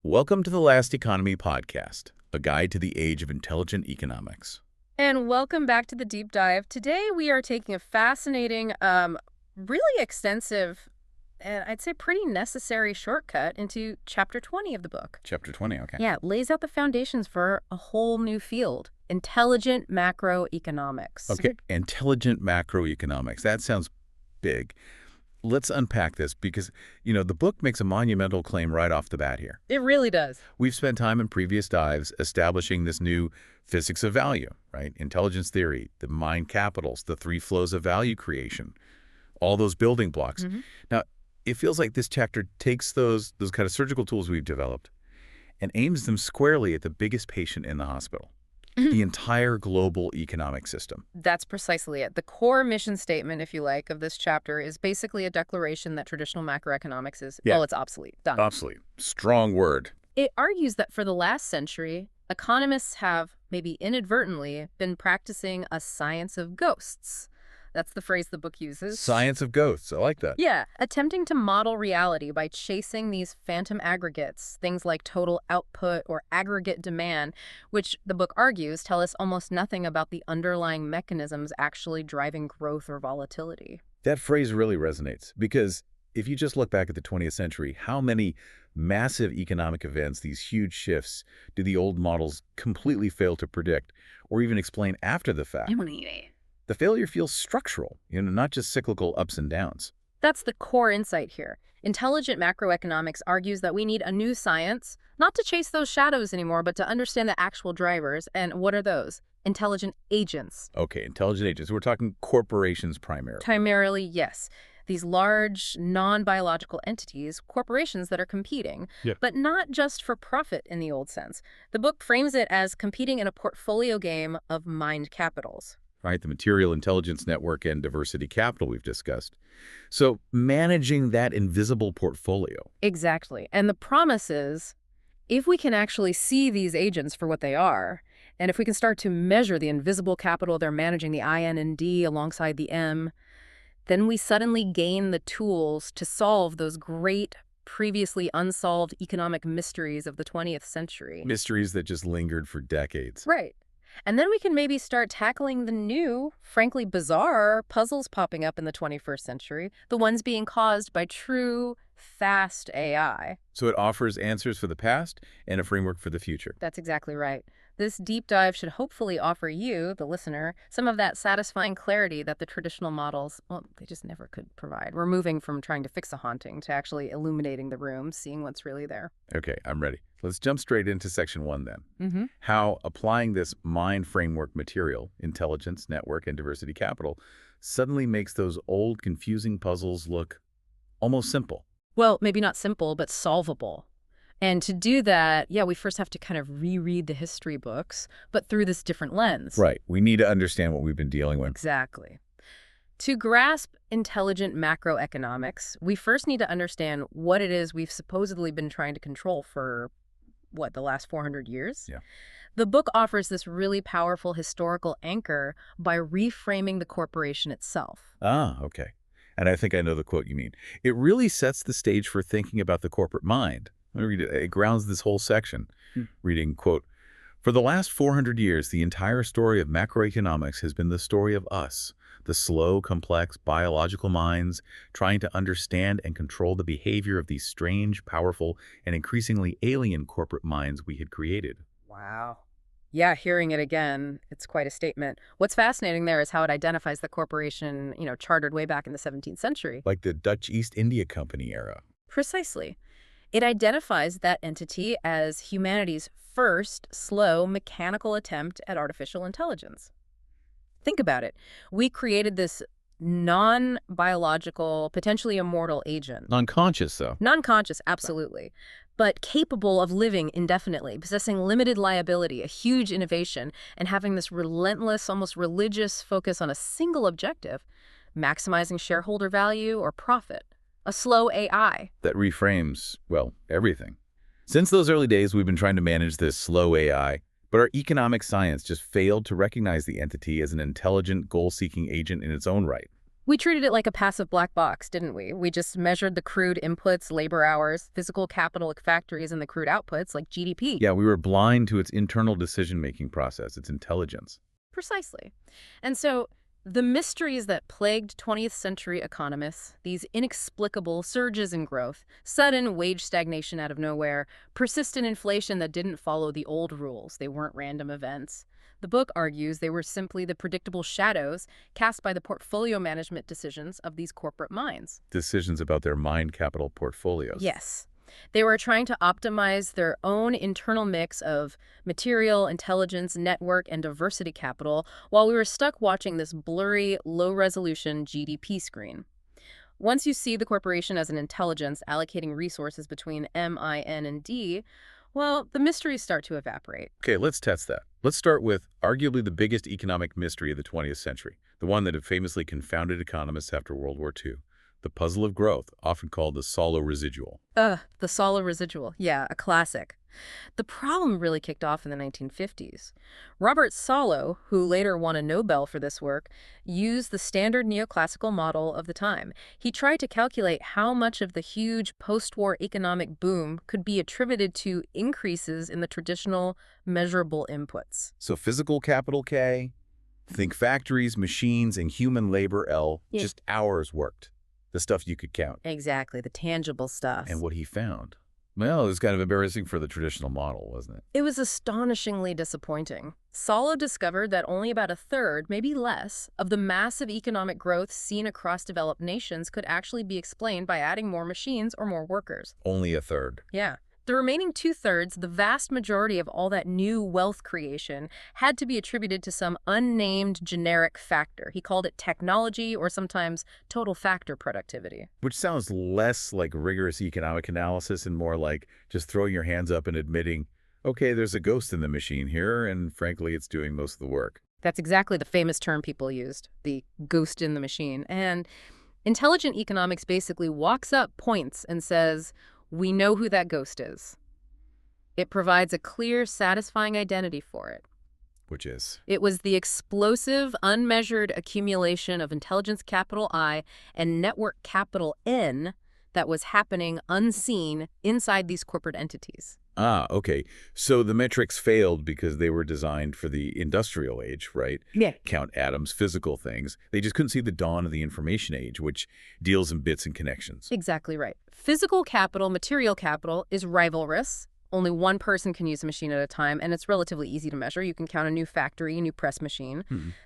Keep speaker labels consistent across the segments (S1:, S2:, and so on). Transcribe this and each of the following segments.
S1: Welcome to the Last Economy podcast, a guide to the age of intelligent economics.
S2: And welcome back to the deep dive. Today we are taking a fascinating, really extensive, and I'd say pretty necessary shortcut into chapter 20 of the book.
S1: Chapter 20, okay.
S2: Yeah, it lays out the foundations for a whole new field, intelligent macroeconomics.
S1: Okay, intelligent macroeconomics. That sounds big. Let's unpack this because, the book makes a monumental claim right off the bat here.
S2: It really does.
S1: We've spent time in previous dives establishing this new physics of value, right? Intelligence theory, the mind capitals, the three flows of value creation, all those building blocks. Now, it feels like this chapter takes those kind of surgical tools we've developed and aims them squarely at the biggest patient in the hospital, the entire global economic system.
S2: That's precisely it. The core mission statement, if you like, of this chapter is basically a declaration that traditional macroeconomics is, well, it's obsolete. Done.
S1: Obsolete. Strong word.
S2: It argues that for the last century, economists have, maybe inadvertently, been practicing a science of ghosts. That's the phrase the book uses.
S1: Science of ghosts. I like that.
S2: Yeah, attempting to model reality by chasing these phantom aggregates, things like total output or aggregate demand, which the book argues tell us almost nothing about the underlying mechanisms actually driving growth or volatility.
S1: That phrase really resonates because if you just look back at the 20th century, how many massive economic events, these huge shifts, do the old models completely fail to predict or even explain after the fact? The failure feels structural, not just cyclical ups and downs.
S2: That's the core insight here. Intelligent macroeconomics argues that we need a new science, not to chase those shadows anymore, but to understand the actual drivers. And what are those? Intelligent agents.
S1: Okay, intelligent agents. We're talking corporations primarily.
S2: Primarily, yes. These large, non-biological entities, corporations that are competing, but not just for profit in the old sense. The book frames it as competing in a portfolio game of mind capitals.
S1: Right, the material intelligence network and diversity capital we've discussed. So managing that invisible portfolio.
S2: Exactly. And the promise is, if we can actually see these agents for what they are, and if we can start to measure the invisible capital they're managing, the I, N, and D alongside the M, then we suddenly gain the tools to solve those great, previously unsolved economic mysteries of the 20th century.
S1: Mysteries that just lingered for decades.
S2: Right. And then we can maybe start tackling the new, frankly bizarre puzzles popping up in the 21st century, the ones being caused by true, fast AI.
S1: So it offers answers for the past and a framework for the future.
S2: That's exactly right. This deep dive should hopefully offer you, the listener, some of that satisfying clarity that the traditional models, well, they just never could provide. We're moving from trying to fix a haunting to actually illuminating the room, seeing what's really there.
S1: Okay, I'm ready. Let's jump straight into section 1 then. How applying this mind framework material, intelligence, network, and diversity capital, suddenly makes those old, confusing puzzles look almost simple.
S2: Well, maybe not simple, but solvable. And to do that, we first have to kind of reread the history books, but through this different lens.
S1: Right. We need to understand what we've been dealing with.
S2: Exactly. To grasp intelligent macroeconomics, we first need to understand what it is we've supposedly been trying to control for, the last 400 years?
S1: Yeah.
S2: The book offers this really powerful historical anchor by reframing the corporation itself.
S1: Ah, okay. And I think I know the quote you mean. It really sets the stage for thinking about the corporate mind. Let me read it. It grounds this whole section. Reading, quote, "For the last 400 years, the entire story of macroeconomics has been the story of us, the slow, complex, biological minds trying to understand and control the behavior of these strange, powerful, and increasingly alien corporate minds we had created."
S2: Wow. Yeah, hearing it again, it's quite a statement. What's fascinating there is how it identifies the corporation, chartered way back in the 17th century.
S1: Like the Dutch East India Company era.
S2: Precisely. It identifies that entity as humanity's first slow, mechanical attempt at artificial intelligence. Think about it. We created this non-biological, potentially immortal agent.
S1: Non-conscious, though.
S2: Non-conscious, absolutely. But capable of living indefinitely, possessing limited liability, a huge innovation, and having this relentless, almost religious focus on a single objective, maximizing shareholder value or profit. A slow AI.
S1: That reframes, everything. Since those early days, we've been trying to manage this slow AI, but our economic science just failed to recognize the entity as an intelligent, goal-seeking agent in its own right.
S2: We treated it like a passive black box, didn't we? We just measured the crude inputs, labor hours, physical capital at factories, and the crude outputs, like GDP.
S1: Yeah, we were blind to its internal decision-making process, its intelligence.
S2: Precisely. And so the mysteries that plagued 20th century economists, these inexplicable surges in growth, sudden wage stagnation out of nowhere, persistent inflation that didn't follow the old rules, they weren't random events. The book argues they were simply the predictable shadows cast by the portfolio management decisions of these corporate minds.
S1: Decisions about their mind capital portfolios.
S2: Yes. They were trying to optimize their own internal mix of material, intelligence, network, and diversity capital while we were stuck watching this blurry, low-resolution GDP screen. Once you see the corporation as an intelligence allocating resources between M, I, N, and D, well, the mysteries start to evaporate.
S1: Okay, let's test that. Let's start with arguably the biggest economic mystery of the 20th century, the one that had famously confounded economists after World War II. The puzzle of growth, often called the Solow residual.
S2: The Solow residual. Yeah, a classic. The problem really kicked off in the 1950s. Robert Solow, who later won a Nobel for this work, used the standard neoclassical model of the time. He tried to calculate how much of the huge post-war economic boom could be attributed to increases in the traditional measurable inputs.
S1: So physical capital K, think factories, machines, and human labor L,
S2: Yeah.
S1: just hours worked. The stuff you could count.
S2: Exactly, the tangible stuff.
S1: And what he found? Well, it was kind of embarrassing for the traditional model, wasn't it?
S2: It was astonishingly disappointing. Solow discovered that only about a third, maybe less, of the massive economic growth seen across developed nations could actually be explained by adding more machines or more workers.
S1: Only a third.
S2: Yeah. The remaining two-thirds, the vast majority of all that new wealth creation, had to be attributed to some unnamed generic factor. He called it technology or sometimes total factor productivity.
S1: Which sounds less like rigorous economic analysis and more like just throwing your hands up and admitting, okay, there's a ghost in the machine here, and frankly, it's doing most of the work.
S2: That's exactly the famous term people used, the ghost in the machine. And intelligent economics basically walks up, points, and says, we know who that ghost is. It provides a clear, satisfying identity for it.
S1: Which is?
S2: It was the explosive, unmeasured accumulation of intelligence capital I and network capital N that was happening unseen inside these corporate entities.
S1: Ah, okay. So the metrics failed because they were designed for the industrial age, right?
S2: Yeah.
S1: Count atoms, physical things. They just couldn't see the dawn of the information age, which deals in bits and connections.
S2: Exactly right. Physical capital, material capital, is rivalrous. Only one person can use a machine at a time, and it's relatively easy to measure. You can count a new factory, a new press machine.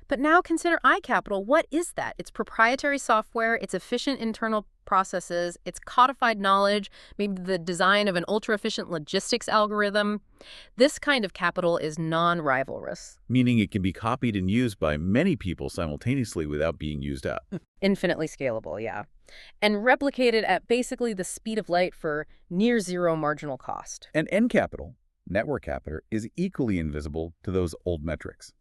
S2: But now consider I capital. What is that? It's proprietary software, it's efficient internal processes, it's codified knowledge, maybe the design of an ultra-efficient logistics algorithm. This kind of capital is non-rivalrous.
S1: Meaning it can be copied and used by many people simultaneously without being used up.
S2: Infinitely scalable, yeah. And replicated at basically the speed of light for near zero marginal cost.
S1: And N capital, network capital, is equally invisible to those old metrics.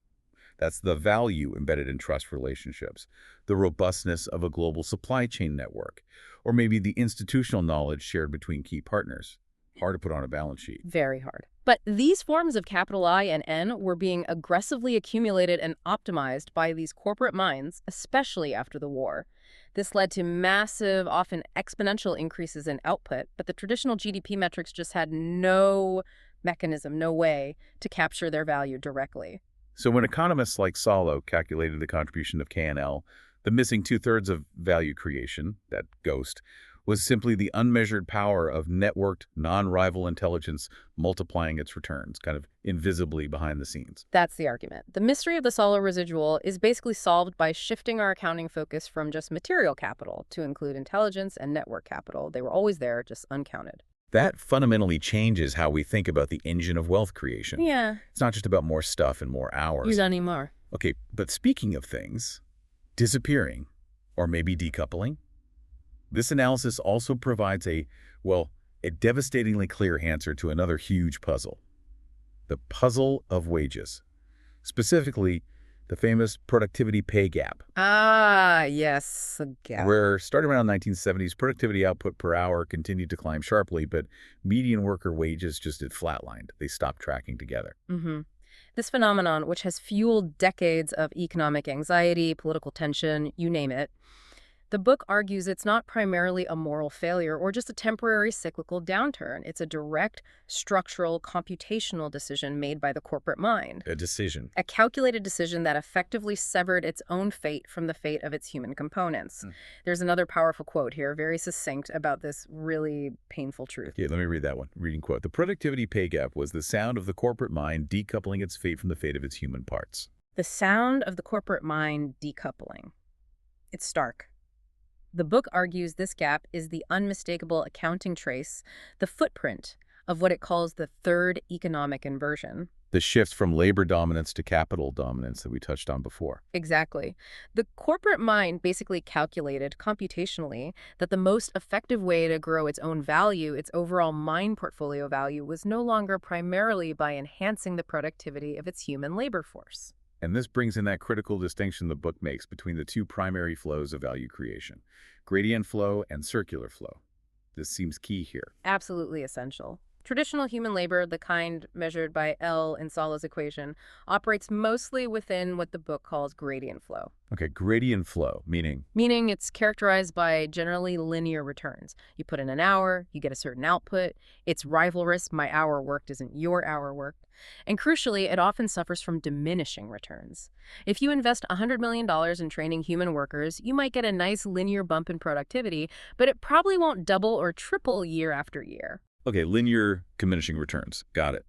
S1: That's the value embedded in trust relationships, the robustness of a global supply chain network, or maybe the institutional knowledge shared between key partners. Hard to put on a balance sheet.
S2: Very hard. But these forms of capital I and N were being aggressively accumulated and optimized by these corporate minds, especially after the war. This led to massive, often exponential increases in output, but the traditional GDP metrics just had no mechanism, no way to capture their value directly.
S1: So when economists like Solow calculated the contribution of K&L, the missing two-thirds of value creation, that ghost, was simply the unmeasured power of networked, non-rival intelligence multiplying its returns, kind of invisibly behind the scenes.
S2: That's the argument. The mystery of the Solow residual is basically solved by shifting our accounting focus from just material capital to include intelligence and network capital. They were always there, just uncounted.
S1: That fundamentally changes how we think about the engine of wealth creation.
S2: Yeah.
S1: It's not just about more stuff and more hours.
S2: Not anymore.
S1: Okay, but speaking of things disappearing, or maybe decoupling, this analysis also provides a devastatingly clear answer to another huge puzzle. The puzzle of wages. Specifically, the famous productivity pay gap.
S2: Ah, yes, a gap.
S1: Where, starting around the 1970s, productivity output per hour continued to climb sharply, but median worker wages just had flatlined. They stopped tracking together.
S2: This phenomenon, which has fueled decades of economic anxiety, political tension, you name it, The book argues it's not primarily a moral failure or just a temporary cyclical downturn. It's a direct, structural, computational decision made by the corporate mind.
S1: A decision.
S2: A calculated decision that effectively severed its own fate from the fate of its human components. There's another powerful quote here, very succinct about this really painful truth.
S1: Yeah, let me read that one. Reading quote. The productivity pay gap was the sound of the corporate mind decoupling its fate from the fate of its human parts.
S2: The sound of the corporate mind decoupling. It's stark. The book argues this gap is the unmistakable accounting trace, the footprint of what it calls the third economic inversion.
S1: The shift from labor dominance to capital dominance that we touched on before.
S2: Exactly. The corporate mind basically calculated computationally that the most effective way to grow its own value, its overall mind portfolio value, was no longer primarily by enhancing the productivity of its human labor force.
S1: And this brings in that critical distinction the book makes between the two primary flows of value creation, gradient flow and circular flow. This seems key here.
S2: Absolutely essential. Traditional human labor, the kind measured by L in Solo's equation, operates mostly within what the book calls gradient flow.
S1: Okay, gradient flow, meaning?
S2: Meaning it's characterized by generally linear returns. You put in an hour, you get a certain output. It's rivalrous. My hour worked isn't your hour worked. And crucially, it often suffers from diminishing returns. If you invest $100 million in training human workers, you might get a nice linear bump in productivity, but it probably won't double or triple year after year.
S1: Okay, linear diminishing returns. Got it.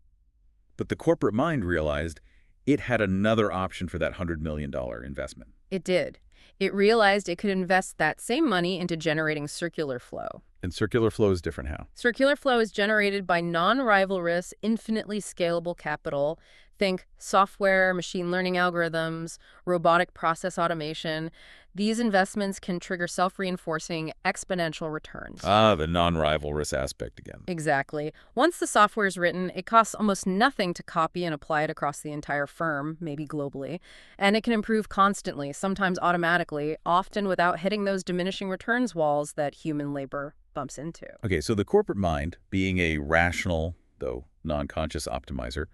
S1: But the corporate mind realized it had another option for that $100 million investment.
S2: It did. It realized it could invest that same money into generating circular flow.
S1: And circular flow is different how?
S2: Circular flow is generated by non-rivalrous, infinitely scalable capital. Think software, machine learning algorithms, robotic process automation. These investments can trigger self-reinforcing exponential returns.
S1: Ah, the non-rivalrous aspect again.
S2: Exactly. Once the software is written, it costs almost nothing to copy and apply it across the entire firm, maybe globally. And it can improve constantly, sometimes automatically, often without hitting those diminishing returns walls that human labor bumps into.
S1: Okay, so the corporate mind, being a rational, though non-conscious optimizer,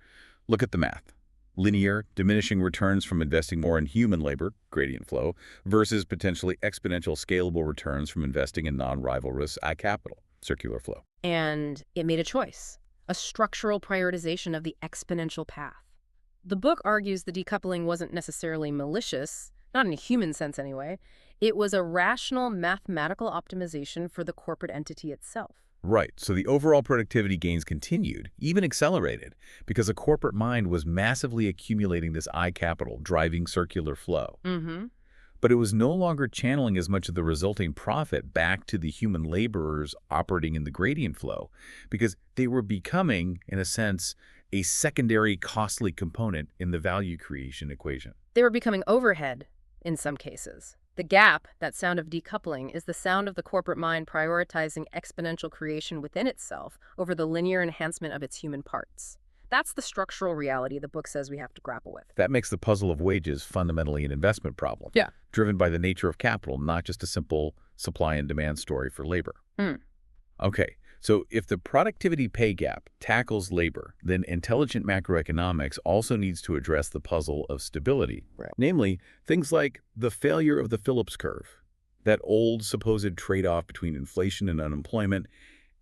S1: look at the math. Linear, diminishing returns from investing more in human labor, gradient flow, versus potentially exponential scalable returns from investing in non-rivalrous capital, circular flow.
S2: And it made a choice, a structural prioritization of the exponential path. The book argues the decoupling wasn't necessarily malicious, not in a human sense anyway. It was a rational mathematical optimization for the corporate entity itself.
S1: Right, so the overall productivity gains continued, even accelerated, because a corporate mind was massively accumulating this capital, driving circular flow. But it was no longer channeling as much of the resulting profit back to the human laborers operating in the gradient flow, because they were becoming, in a sense, a secondary costly component in the value creation equation.
S2: They were becoming overhead in some cases. The gap, that sound of decoupling, is the sound of the corporate mind prioritizing exponential creation within itself over the linear enhancement of its human parts. That's the structural reality the book says we have to grapple with.
S1: That makes the puzzle of wages fundamentally an investment problem, driven by the nature of capital, not just a simple supply and demand story for labor. Okay, so if the productivity pay gap tackles labor, then intelligent macroeconomics also needs to address the puzzle of stability. Namely, things like the failure of the Phillips curve, that old supposed trade-off between inflation and unemployment,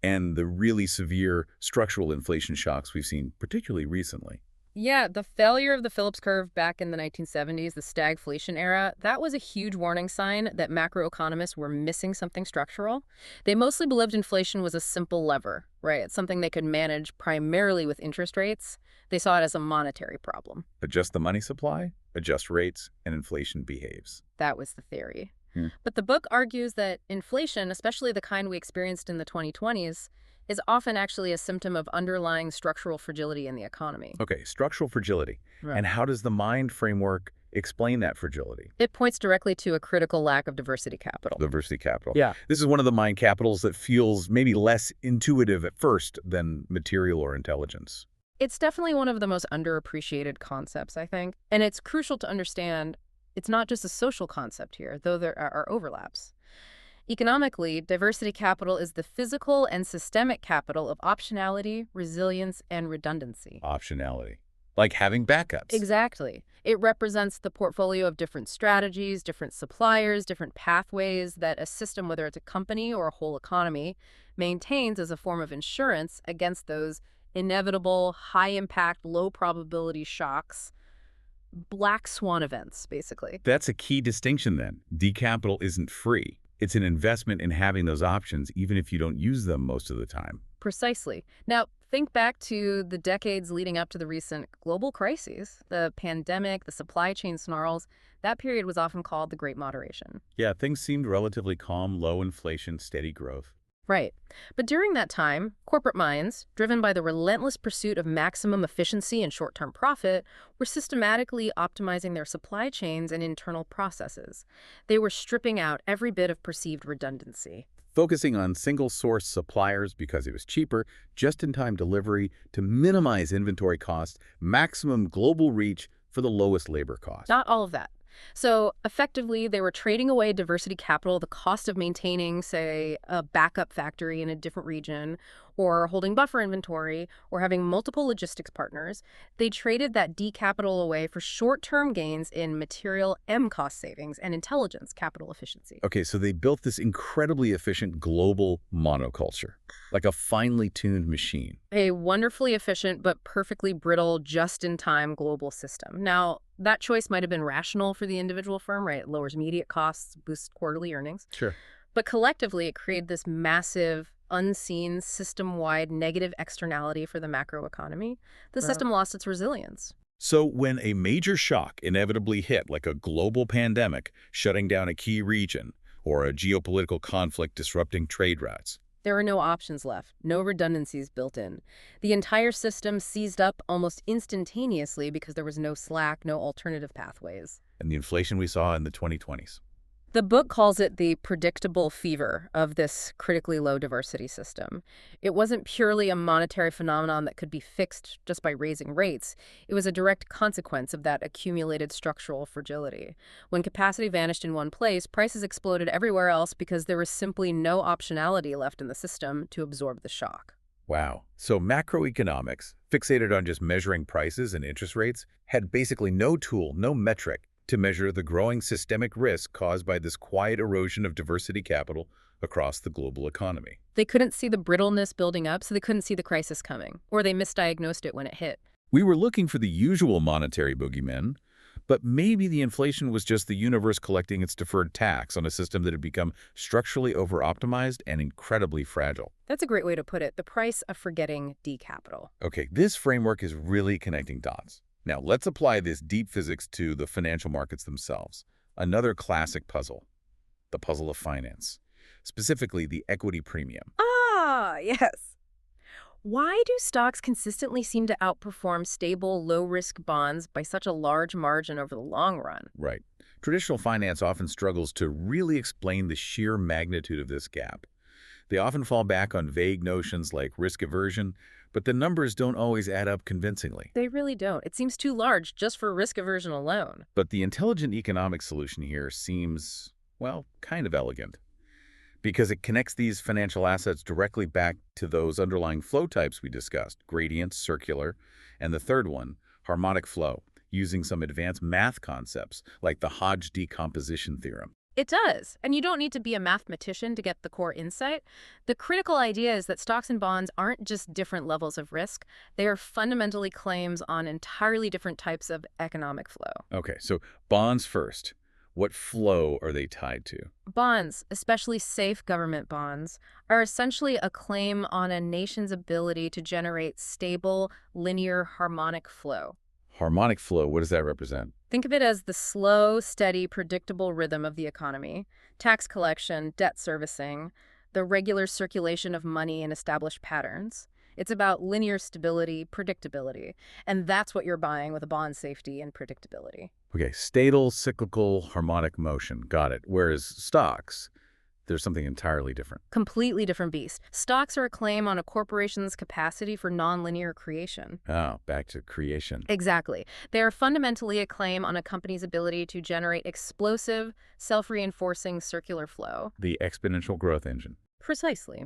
S1: and the really severe structural inflation shocks we've seen, particularly recently.
S2: Yeah, the failure of the Phillips curve back in the 1970s, the stagflation era, that was a huge warning sign that macroeconomists were missing something structural. They mostly believed inflation was a simple lever, right? It's something they could manage primarily with interest rates. They saw it as a monetary problem.
S1: Adjust the money supply, adjust rates, and inflation behaves.
S2: That was the theory. But the book argues that inflation, especially the kind we experienced in the 2020s, is often actually a symptom of underlying structural fragility in the economy.
S1: Okay, structural fragility. And how does the mind framework explain that fragility?
S2: It points directly to a critical lack of diversity capital.
S1: Diversity capital.
S2: Yeah.
S1: This is one of the mind capitals that feels maybe less intuitive at first than material or intelligence.
S2: It's definitely one of the most underappreciated concepts, I think. And it's crucial to understand it's not just a social concept here, though there are overlaps. Economically, diversity capital is the physical and systemic capital of optionality, resilience, and redundancy.
S1: Optionality. Like having backups.
S2: Exactly. It represents the portfolio of different strategies, different suppliers, different pathways that a system, whether it's a company or a whole economy, maintains as a form of insurance against those inevitable, high-impact, low-probability shocks, black swan events, basically.
S1: That's a key distinction then. Decapital isn't free. It's an investment in having those options even if you don't use them most of the time.
S2: Precisely. Now, think back to the decades leading up to the recent global crises, the pandemic, the supply chain snarls. That period was often called the Great Moderation.
S1: Yeah, things seemed relatively calm, low inflation, steady growth.
S2: Right. But during that time, corporate minds, driven by the relentless pursuit of maximum efficiency and short-term profit, were systematically optimizing their supply chains and internal processes. They were stripping out every bit of perceived redundancy.
S1: Focusing on single-source suppliers because it was cheaper, just-in-time delivery to minimize inventory costs, maximum global reach for the lowest labor cost.
S2: Not all of that. So effectively, they were trading away diversity capital, the cost of maintaining, say, a backup factory in a different region, or holding buffer inventory, or having multiple logistics partners. They traded that D capital away for short-term gains in material M cost savings and intelligence capital efficiency.
S1: Okay, so they built this incredibly efficient global monoculture, like a finely tuned machine.
S2: A wonderfully efficient but perfectly brittle just-in-time global system. Now, that choice might have been rational for the individual firm, right? It lowers immediate costs, boosts quarterly earnings.
S1: Sure.
S2: But collectively, it created this massive, unseen, system-wide negative externality for the macroeconomy. The system lost its resilience.
S1: So when a major shock inevitably hit, like a global pandemic shutting down a key region, or a geopolitical conflict disrupting trade routes,
S2: There are no options left, no redundancies built in. The entire system seized up almost instantaneously because there was no slack, no alternative pathways.
S1: and the inflation we saw in the 2020s.
S2: The book calls it the predictable fever of this critically low diversity system. It wasn't purely a monetary phenomenon that could be fixed just by raising rates. It was a direct consequence of that accumulated structural fragility. When capacity vanished in one place, prices exploded everywhere else because there was simply no optionality left in the system to absorb the shock.
S1: Wow. So macroeconomics, fixated on just measuring prices and interest rates, had basically no tool, no metric to measure the growing systemic risk caused by this quiet erosion of diversity capital across the global economy.
S2: They couldn't see the brittleness building up, so they couldn't see the crisis coming, or they misdiagnosed it when it hit.
S1: We were looking for the usual monetary boogeymen, but maybe the inflation was just the universe collecting its deferred tax on a system that had become structurally over-optimized and incredibly fragile.
S2: That's a great way to put it, the price of forgetting D capital.
S1: Okay, this framework is really connecting dots. Now, let's apply this deep physics to the financial markets themselves. Another classic puzzle, the puzzle of finance, specifically the equity premium.
S2: Ah, yes. Why do stocks consistently seem to outperform stable, low-risk bonds by such a large margin over the long run?
S1: Right. Traditional finance often struggles to really explain the sheer magnitude of this gap. They often fall back on vague notions like risk aversion, but the numbers don't always add up convincingly.
S2: They really don't. It seems too large just for risk aversion alone.
S1: But the intelligent economic solution here seems, well, kind of elegant, because it connects these financial assets directly back to those underlying flow types we discussed, gradient, circular, and the third one, harmonic flow, using some advanced math concepts like the Hodge decomposition theorem.
S2: It does. And you don't need to be a mathematician to get the core insight. The critical idea is that stocks and bonds aren't just different levels of risk. They are fundamentally claims on entirely different types of economic flow.
S1: Okay, so bonds first. What flow are they tied to?
S2: Bonds, especially safe government bonds, are essentially a claim on a nation's ability to generate stable, linear, harmonic flow.
S1: Harmonic flow, what does that represent?
S2: Think of it as the slow, steady, predictable rhythm of the economy. Tax collection, debt servicing, the regular circulation of money in established patterns. It's about linear stability, predictability. And that's what you're buying with a bond, safety and predictability.
S1: Okay, stable, cyclical, harmonic motion. Got it. Whereas stocks, there's something entirely different.
S2: Completely different beast. Stocks are a claim on a corporation's capacity for nonlinear creation.
S1: Oh, back to creation.
S2: Exactly. They are fundamentally a claim on a company's ability to generate explosive, self-reinforcing circular flow.
S1: The exponential growth engine.
S2: Precisely.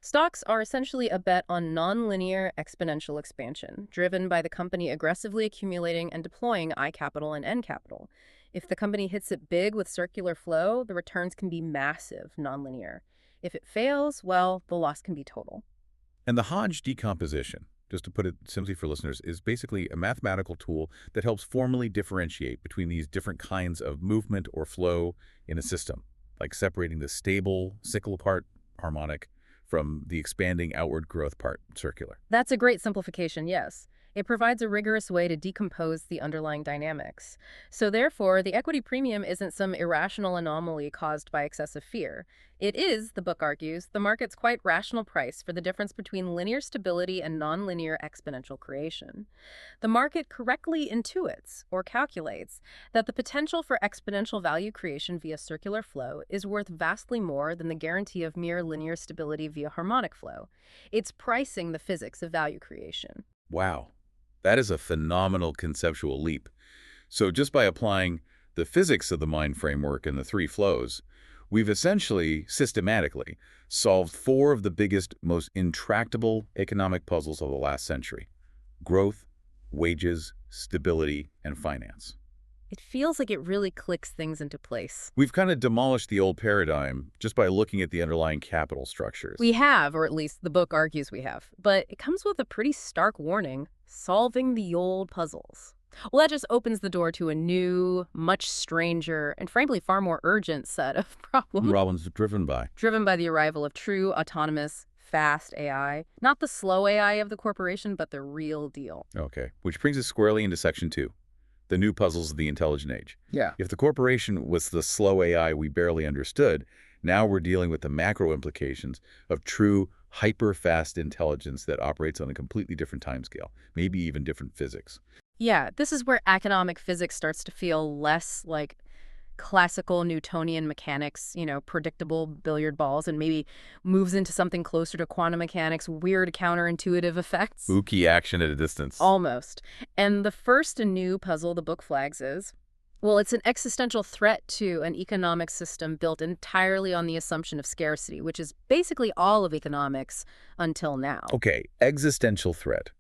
S2: Stocks are essentially a bet on nonlinear exponential expansion, driven by the company aggressively accumulating and deploying I capital and N capital. If the company hits it big with circular flow, the returns can be massive, nonlinear. If it fails, well, the loss can be total.
S1: And the Hodge decomposition, just to put it simply for listeners, is basically a mathematical tool that helps formally differentiate between these different kinds of movement or flow in a system, like separating the stable, cyclical part, harmonic, from the expanding outward growth part, circular.
S2: That's a great simplification, yes. It provides a rigorous way to decompose the underlying dynamics. So therefore, the equity premium isn't some irrational anomaly caused by excessive fear. It is, the book argues, the market's quite rational price for the difference between linear stability and nonlinear exponential creation. The market correctly intuits, or calculates, that the potential for exponential value creation via circular flow is worth vastly more than the guarantee of mere linear stability via harmonic flow. It's pricing the physics of value creation.
S1: Wow, that is a phenomenal conceptual leap. So just by applying the physics of the mind framework and the three flows, we've essentially, systematically, solved four of the biggest, most intractable economic puzzles of the last century: growth, wages, stability, and finance.
S2: It feels like it really clicks things into place.
S1: We've kind of demolished the old paradigm just by looking at the underlying capital structures.
S2: We have, or at least the book argues we have. But it comes with a pretty stark warning: solving the old puzzles. Well, that just opens the door to a new, much stranger, and frankly far more urgent set of
S1: Problems driven by.
S2: driven by the arrival of true, autonomous, fast AI. Not the slow AI of the corporation, but the real deal.
S1: Okay, which brings us squarely into Section 2, the new puzzles of the intelligent age.
S2: Yeah.
S1: If the corporation was the slow AI we barely understood, now we're dealing with the macro implications of true hyper-fast intelligence that operates on a completely different timescale, maybe even different physics.
S2: Yeah, this is where economic physics starts to feel less like classical Newtonian mechanics, predictable billiard balls, and maybe moves into something closer to quantum mechanics, weird counterintuitive effects.
S1: Spooky action at a distance.
S2: Almost. And the first new puzzle the book flags is, well, it's an existential threat to an economic system built entirely on the assumption of scarcity, which is basically all of economics until now.
S1: Okay, existential threat.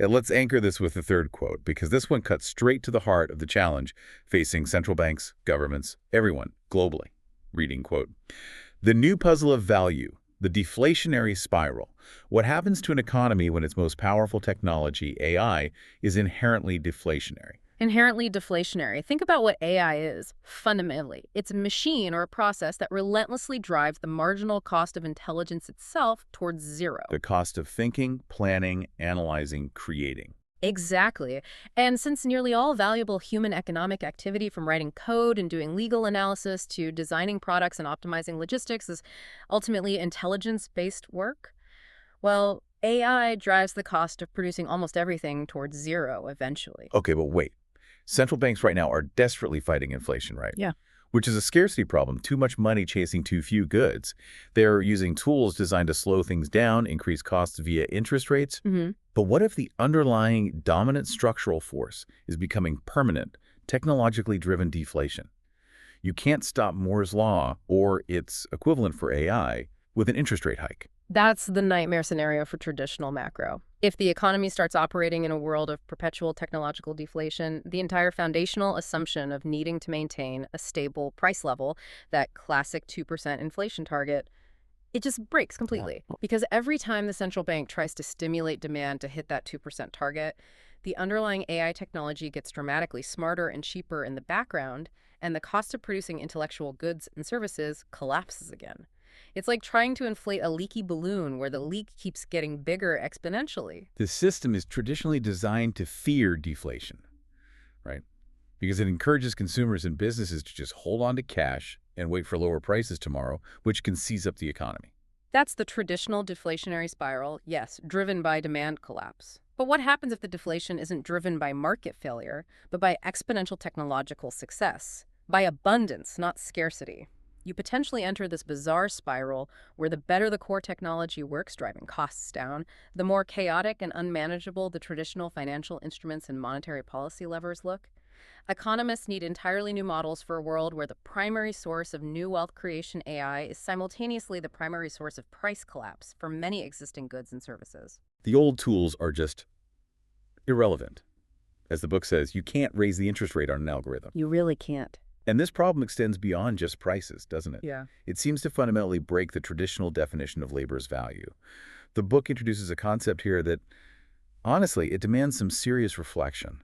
S1: And let's anchor this with the third quote, because this one cuts straight to the heart of the challenge facing central banks, governments, everyone, globally. Reading, quote, "The new puzzle of value, the deflationary spiral. What happens to an economy when its most powerful technology, AI, is inherently deflationary?"
S2: Inherently deflationary. Think about what AI is, fundamentally. It's a machine or a process that relentlessly drives the marginal cost of intelligence itself towards zero.
S1: The cost of thinking, planning, analyzing, creating.
S2: Exactly. And since nearly all valuable human economic activity, from writing code and doing legal analysis to designing products and optimizing logistics, is ultimately intelligence-based work, well, AI drives the cost of producing almost everything towards zero eventually.
S1: Okay, but wait. Central banks right now are desperately fighting inflation, right?
S2: Yeah.
S1: Which is a scarcity problem, too much money chasing too few goods. They're using tools designed to slow things down, increase costs via interest rates. But what if the underlying dominant structural force is becoming permanent, technologically driven deflation? You can't stop Moore's law, or its equivalent for AI, with an interest rate hike.
S2: That's the nightmare scenario for traditional macro. If the economy starts operating in a world of perpetual technological deflation, the entire foundational assumption of needing to maintain a stable price level, that classic 2% inflation target, it just breaks completely. Because every time the central bank tries to stimulate demand to hit that 2% target, the underlying AI technology gets dramatically smarter and cheaper in the background, and the cost of producing intellectual goods and services collapses again. It's like trying to inflate a leaky balloon where the leak keeps getting bigger exponentially.
S1: The system is traditionally designed to fear deflation, right? Because it encourages consumers and businesses to just hold on to cash and wait for lower prices tomorrow, which can seize up the economy.
S2: That's the traditional deflationary spiral, yes, driven by demand collapse. But what happens if the deflation isn't driven by market failure, but by exponential technological success? By abundance, not scarcity. You potentially enter this bizarre spiral where the better the core technology works driving costs down, the more chaotic and unmanageable the traditional financial instruments and monetary policy levers look. Economists need entirely new models for a world where the primary source of new wealth creation AI is simultaneously the primary source of price collapse for many existing goods and services.
S1: The old tools are just irrelevant. As the book says, you can't raise the interest rate on an algorithm.
S2: You really can't.
S1: And this problem extends beyond just prices, doesn't it?
S2: Yeah.
S1: It seems to fundamentally break the traditional definition of labor's value. The book introduces a concept here that, honestly, it demands some serious reflection.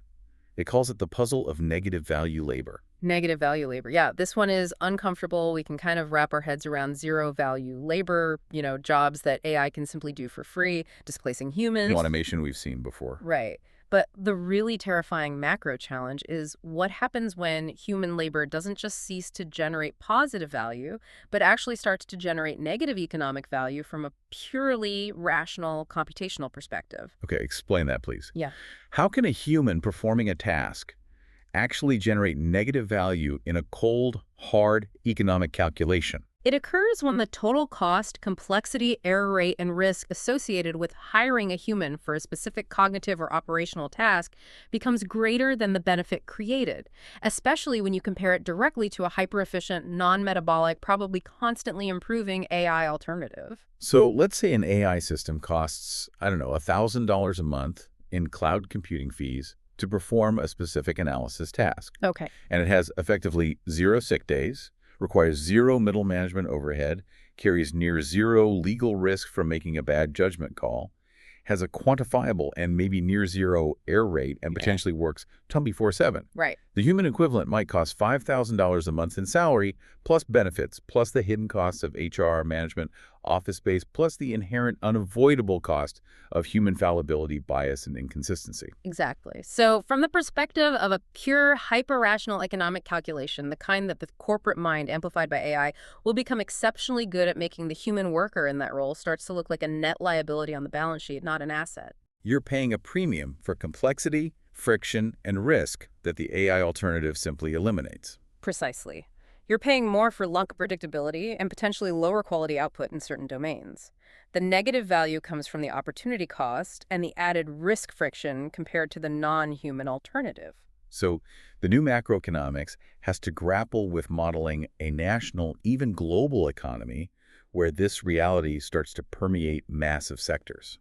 S1: It calls it the puzzle of negative value labor.
S2: Negative value labor. Yeah, this one is uncomfortable. We can kind of wrap our heads around zero value labor, jobs that AI can simply do for free, displacing humans.
S1: Automation we've seen before.
S2: Right. But the really terrifying macro challenge is what happens when human labor doesn't just cease to generate positive value, but actually starts to generate negative economic value from a purely rational computational perspective.
S1: Okay, explain that, please.
S2: Yeah.
S1: How can a human performing a task actually generate negative value in a cold, hard economic calculation?
S2: It occurs when the total cost, complexity, error rate, and risk associated with hiring a human for a specific cognitive or operational task becomes greater than the benefit created, especially when you compare it directly to a hyper-efficient, non-metabolic, probably constantly improving AI alternative.
S1: So let's say an AI system costs, I don't know, $1,000 a month in cloud computing fees to perform a specific analysis task.
S2: Okay.
S1: And it has effectively 0 sick days, requires 0 middle management overhead, carries near 0 legal risk from making a bad judgment call, has a quantifiable and maybe near 0 error rate, and potentially works 24/7.
S2: Right.
S1: The human equivalent might cost $5,000 a month in salary, plus benefits, plus the hidden costs of HR, management, office space, plus the inherent unavoidable cost of human fallibility, bias, and inconsistency.
S2: Exactly. So from the perspective of a pure hyper-rational economic calculation, the kind that the corporate mind amplified by AI will become exceptionally good at making the human worker in that role starts to look like a net liability on the balance sheet, not an asset.
S1: You're paying a premium for complexity, friction, and risk that the AI alternative simply eliminates.
S2: Precisely. You're paying more for luck predictability and potentially lower quality output in certain domains. The negative value comes from the opportunity cost and the added risk friction compared to the non-human alternative.
S1: So the new macroeconomics has to grapple with modeling a national, even global economy where this reality starts to permeate massive sectors.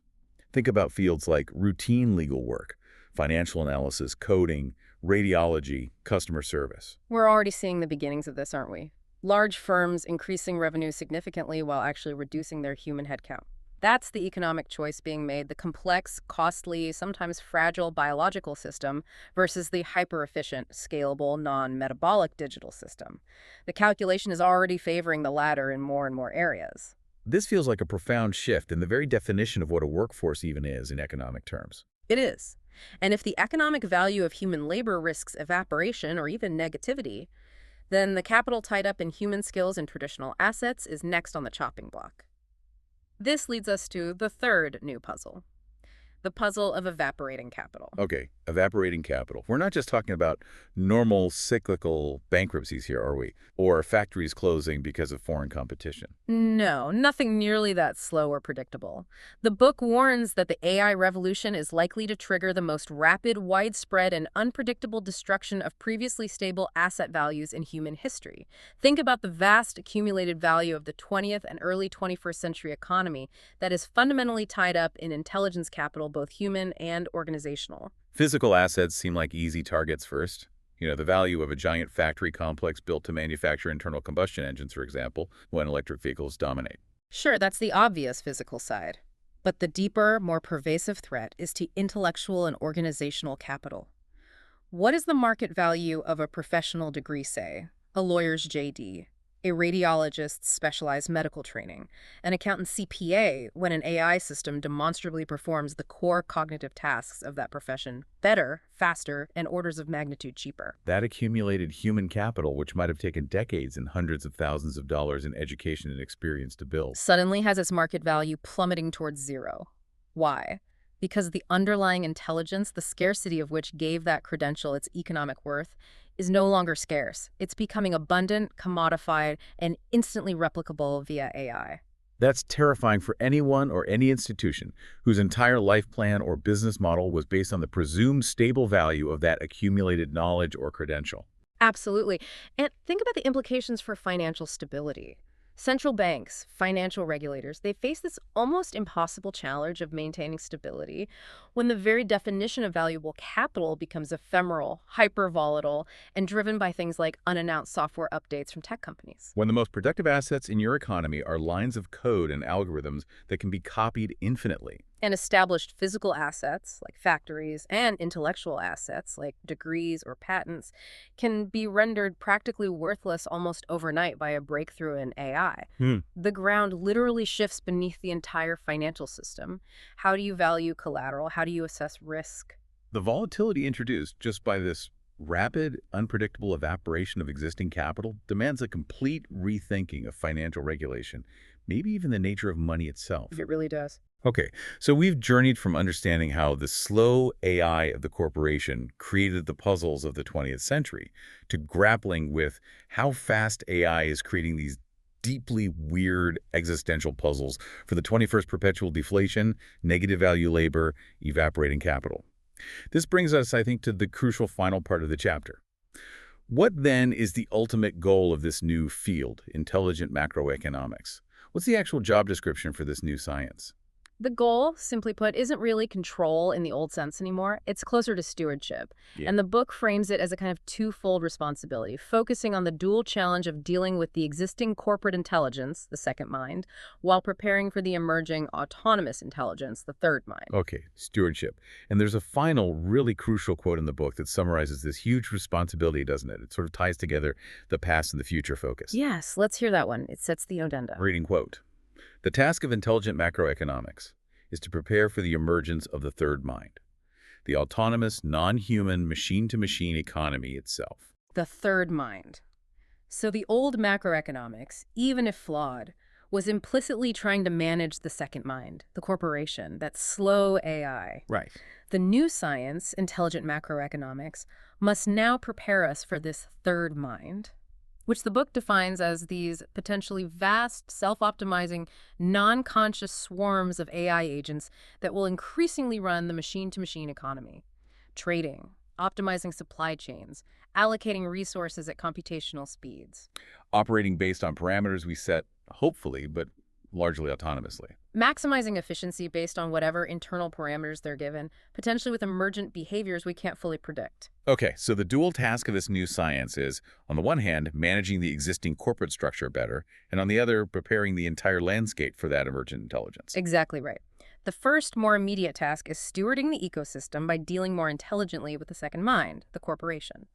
S1: Think about fields like routine legal work, financial analysis, coding, radiology, customer service.
S2: We're already seeing the beginnings of this, aren't we? Large firms increasing revenue significantly while actually reducing their human headcount. That's the economic choice being made, the complex, costly, sometimes fragile biological system versus the hyper-efficient, scalable, non-metabolic digital system. The calculation is already favoring the latter in more and more areas.
S1: This feels like a profound shift in the very definition of what a workforce even is in economic terms.
S2: It is. And if the economic value of human labor risks evaporation or even negativity, then the capital tied up in human skills and traditional assets is next on the chopping block. This leads us to the third new puzzle, the puzzle of evaporating capital.
S1: Okay, evaporating capital. We're not just talking about normal cyclical bankruptcies here, are we? Or factories closing because of foreign competition.
S2: No, nothing nearly that slow or predictable. The book warns that the AI revolution is likely to trigger the most rapid, widespread, and unpredictable destruction of previously stable asset values in human history. Think about the vast accumulated value of the 20th and early 21st century economy that is fundamentally tied up in intelligence capital, both human and organizational.
S1: Physical assets seem like easy targets first. The value of a giant factory complex built to manufacture internal combustion engines, for example, when electric vehicles dominate.
S2: Sure, that's the obvious physical side. But the deeper, more pervasive threat is to intellectual and organizational capital. What is the market value of a professional degree, say, a lawyer's JD, a radiologist's specialized medical training, an accountant's CPA when an AI system demonstrably performs the core cognitive tasks of that profession better, faster, and orders of magnitude cheaper?
S1: That accumulated human capital, which might have taken decades and hundreds of thousands of dollars in education and experience to build,
S2: Suddenly has its market value plummeting towards zero. Why? Because the underlying intelligence, the scarcity of which gave that credential its economic worth, is no longer scarce. It's becoming abundant, commodified, and instantly replicable via AI.
S1: That's terrifying for anyone or any institution whose entire life plan or business model was based on the presumed stable value of that accumulated knowledge or credential.
S2: Absolutely. And think about the implications for financial stability. Central banks, financial regulators, they face this almost impossible challenge of maintaining stability when the very definition of valuable capital becomes ephemeral, hyper-volatile, and driven by things like unannounced software updates from tech companies.
S1: When the most productive assets in your economy are lines of code and algorithms that can be copied infinitely.
S2: And established physical assets, like factories, and intellectual assets, like degrees or patents, can be rendered practically worthless almost overnight by a breakthrough in AI.
S1: Hmm.
S2: The ground literally shifts beneath the entire financial system. How do you value collateral? How do you assess risk?
S1: The volatility introduced just by this rapid, unpredictable evaporation of existing capital demands a complete rethinking of financial regulation, maybe even the nature of money itself.
S2: It really does.
S1: Okay, so we've journeyed from understanding how the slow AI of the corporation created the puzzles of the 20th century to grappling with how fast AI is creating these deeply weird existential puzzles for the 21st: perpetual deflation, negative value labor, evaporating capital. This brings us, I think, to the crucial final part of the chapter. What then is the ultimate goal of this new field, intelligent macroeconomics? What's the actual job description for this new science?
S2: The goal, simply put, isn't really control in the old sense anymore. It's closer to stewardship.
S1: Yeah.
S2: And the book frames it as a kind of twofold responsibility, focusing on the dual challenge of dealing with the existing corporate intelligence, the second mind, while preparing for the emerging autonomous intelligence, the third mind.
S1: Okay, stewardship. And there's a final, really crucial quote in the book that summarizes this huge responsibility, doesn't it? It sort of ties together the past and the future focus.
S2: Yes, let's hear that one. It sets the addenda.
S1: Reading quote. The task of intelligent macroeconomics is to prepare for the emergence of the third mind, the autonomous, non-human, machine-to-machine economy itself.
S2: The third mind. So the old macroeconomics, even if flawed, was implicitly trying to manage the second mind, the corporation, that slow AI.
S1: Right.
S2: The new science, intelligent macroeconomics, must now prepare us for this third mind, which the book defines as these potentially vast, self-optimizing, non-conscious swarms of AI agents that will increasingly run the machine-to-machine economy. Trading, optimizing supply chains, allocating resources at computational speeds.
S1: Operating based on parameters we set, hopefully, but largely autonomously.
S2: Maximizing efficiency based on whatever internal parameters they're given, potentially with emergent behaviors we can't fully predict.
S1: Okay, so the dual task of this new science is, on the one hand, managing the existing corporate structure better, and on the other, preparing the entire landscape for that emergent intelligence.
S2: Exactly right. The first, more immediate task is stewarding the ecosystem by dealing more intelligently with the second mind, the corporation.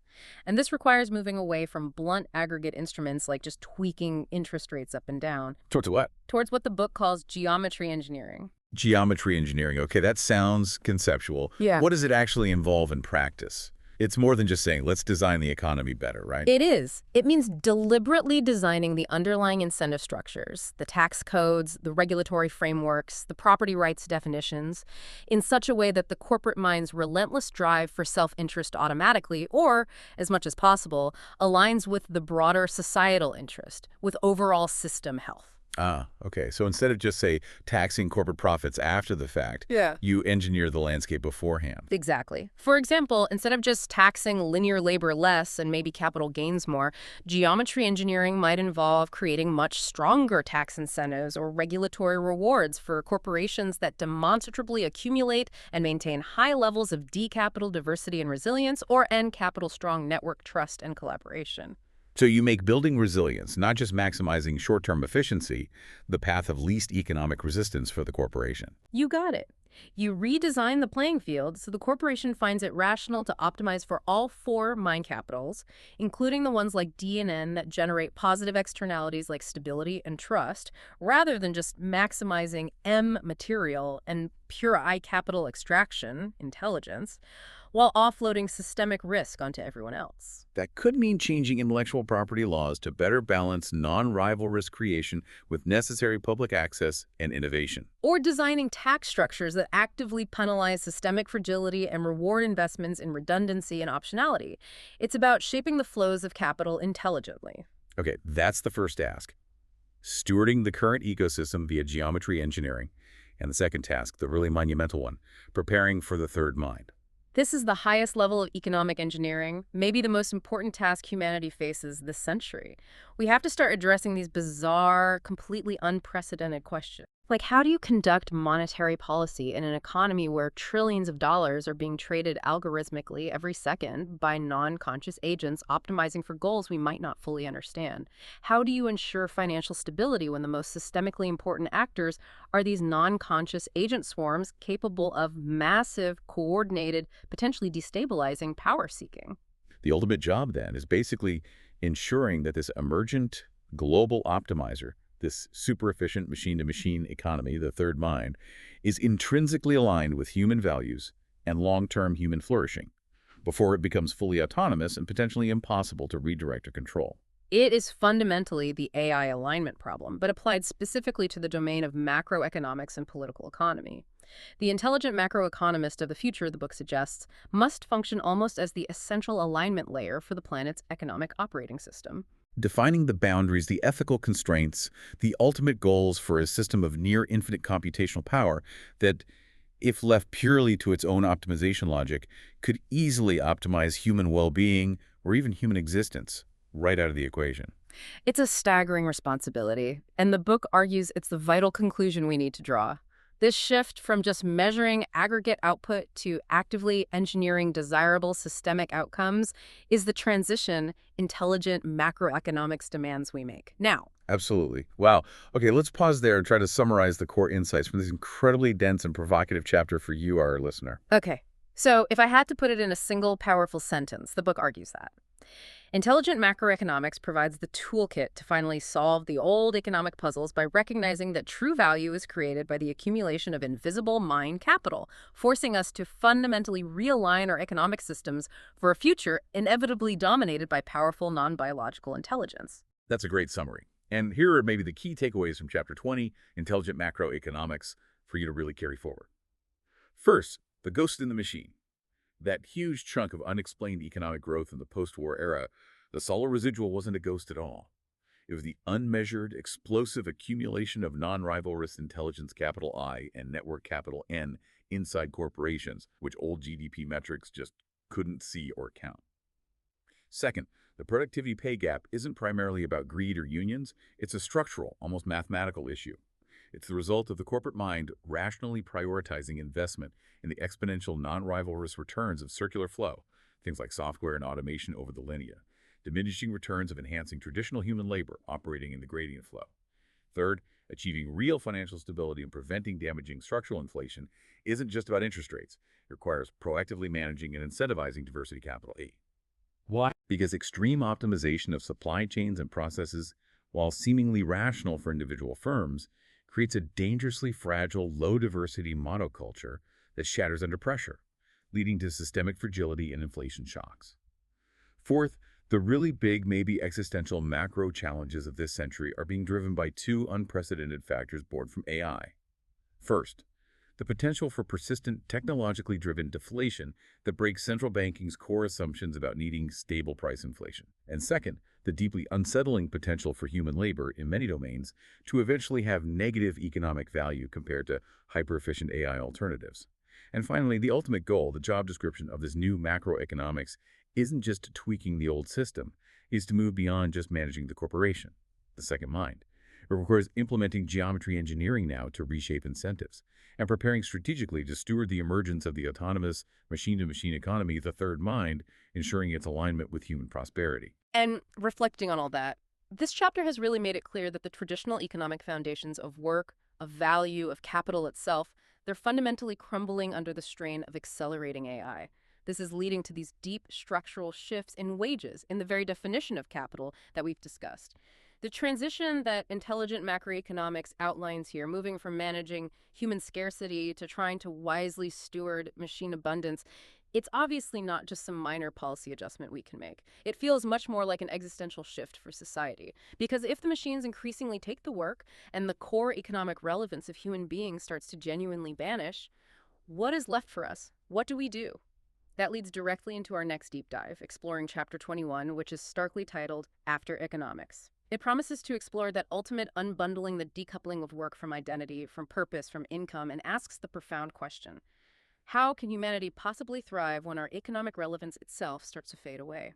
S2: And this requires moving away from blunt aggregate instruments like just tweaking interest rates up and down
S1: Towards what?
S2: towards what the book calls geometry engineering.
S1: Geometry engineering. Okay, that sounds conceptual.
S2: Yeah.
S1: What does it actually involve in practice? It's more than just saying, let's design the economy better, right?
S2: It is. It means deliberately designing the underlying incentive structures, the tax codes, the regulatory frameworks, the property rights definitions, in such a way that the corporate mind's relentless drive for self-interest automatically, or, as much as possible, aligns with the broader societal interest, with overall system health.
S1: Ah, okay. So instead of just, say, taxing corporate profits after the fact, you engineer the landscape beforehand.
S2: Exactly. For example, instead of just taxing linear labor less and maybe capital gains more, geometry engineering might involve creating much stronger tax incentives or regulatory rewards for corporations that demonstrably accumulate and maintain high levels of D capital diversity and resilience, or N capital strong network trust and collaboration.
S1: So you make building resilience, not just maximizing short-term efficiency, the path of least economic resistance for the corporation.
S2: You got it. You redesign the playing field so the corporation finds it rational to optimize for all four mind capitals, including the ones like D and N that generate positive externalities like stability and trust, rather than just maximizing M material and pure I capital extraction, intelligence, while offloading systemic risk onto everyone else.
S1: That could mean changing intellectual property laws to better balance non-rival risk creation with necessary public access and innovation.
S2: Or designing tax structures that actively penalize systemic fragility and reward investments in redundancy and optionality. It's about shaping the flows of capital intelligently.
S1: Okay, that's the first task. stewarding the current ecosystem via geometry engineering. And the second task, the really monumental one, preparing for the third mind.
S2: This is the highest level of economic engineering, maybe the most important task humanity faces this century. We have to start addressing these bizarre, completely unprecedented questions. Like, how do you conduct monetary policy in an economy where trillions of dollars are being traded algorithmically every second by non-conscious agents optimizing for goals we might not fully understand? How do you ensure financial stability when the most systemically important actors are these non-conscious agent swarms capable of massive, coordinated, potentially destabilizing power seeking?
S1: The ultimate job, then, is basically ensuring that this emergent global optimizer, this super efficient machine-to-machine economy, the third mind, is intrinsically aligned with human values and long-term human flourishing before it becomes fully autonomous and potentially impossible to redirect or control.
S2: It is fundamentally the AI alignment problem, but applied specifically to the domain of macroeconomics and political economy. The intelligent macroeconomist of the future, the book suggests, must function almost as the essential alignment layer for the planet's economic operating system.
S1: Defining the boundaries, the ethical constraints, the ultimate goals for a system of near-infinite computational power that, if left purely to its own optimization logic, could easily optimize human well-being or even human existence right out of the equation.
S2: It's a staggering responsibility, and the book argues it's the vital conclusion we need to draw. This shift from just measuring aggregate output to actively engineering desirable systemic outcomes is the transition intelligent macroeconomics demands we make. Now,
S1: Absolutely. Wow. Okay, let's pause there and try to summarize the core insights from this incredibly dense and provocative chapter for you, our listener.
S2: okay, so if I had to put it in a single powerful sentence, the book argues that intelligent macroeconomics provides the toolkit to finally solve the old economic puzzles by recognizing that true value is created by the accumulation of invisible mind capital, forcing us to fundamentally realign our economic systems for a future inevitably dominated by powerful non-biological intelligence.
S1: That's a great summary. And here are maybe the key takeaways from Chapter 20, Intelligent Macroeconomics, for you to really carry forward. First, the ghost in the machine. That huge chunk of unexplained economic growth in the post-war era, the solid residual wasn't a ghost at all. It was the unmeasured, explosive accumulation of non-rivalrous intelligence capital I and network capital N inside corporations, which old GDP metrics just couldn't see or count. Second, the productivity pay gap isn't primarily about greed or unions. It's a structural, almost mathematical issue. It's the result of the corporate mind rationally prioritizing investment in the exponential non-rivalrous returns of circular flow, things like software and automation over the linear, diminishing returns of enhancing traditional human labor operating in the gradient flow. Third, achieving real financial stability and preventing damaging structural inflation isn't just about interest rates. It requires proactively managing and incentivizing diversity capital E. Why? Because extreme optimization of supply chains and processes, while seemingly rational for individual firms, creates a dangerously fragile, low-diversity monoculture that shatters under pressure, leading to systemic fragility and inflation shocks. Fourth, the really big, maybe existential macro challenges of this century are being driven by two unprecedented factors born from AI. First, the potential for persistent, technologically driven deflation that breaks central banking's core assumptions about needing stable price inflation. And second, the deeply unsettling potential for human labor in many domains to eventually have negative economic value compared to hyper-efficient AI alternatives. And finally, the ultimate goal, the job description of this new macroeconomics, isn't just tweaking the old system, it's to move beyond just managing the corporation, the second mind. It requires implementing geometry engineering now to reshape incentives, and preparing strategically to steward the emergence of the autonomous machine-to-machine economy, the third mind, ensuring its alignment with human prosperity.
S2: And reflecting on all that, this chapter has really made it clear that the traditional economic foundations of work, of value, of capital itself, they're fundamentally crumbling under the strain of accelerating AI. This is leading to these deep structural shifts in wages, in the very definition of capital that we've discussed. The transition that intelligent macroeconomics outlines here, moving from managing human scarcity to trying to wisely steward machine abundance, it's obviously not just some minor policy adjustment we can make. It feels much more like an existential shift for society. Because if the machines increasingly take the work and the core economic relevance of human beings starts to genuinely vanish, what is left for us? What do we do? That leads directly into our next deep dive, exploring Chapter 21, which is starkly titled After Economics. It promises to explore that ultimate unbundling, the decoupling of work from identity, from purpose, from income, and asks the profound question: how can humanity possibly thrive when our economic relevance itself starts to fade away?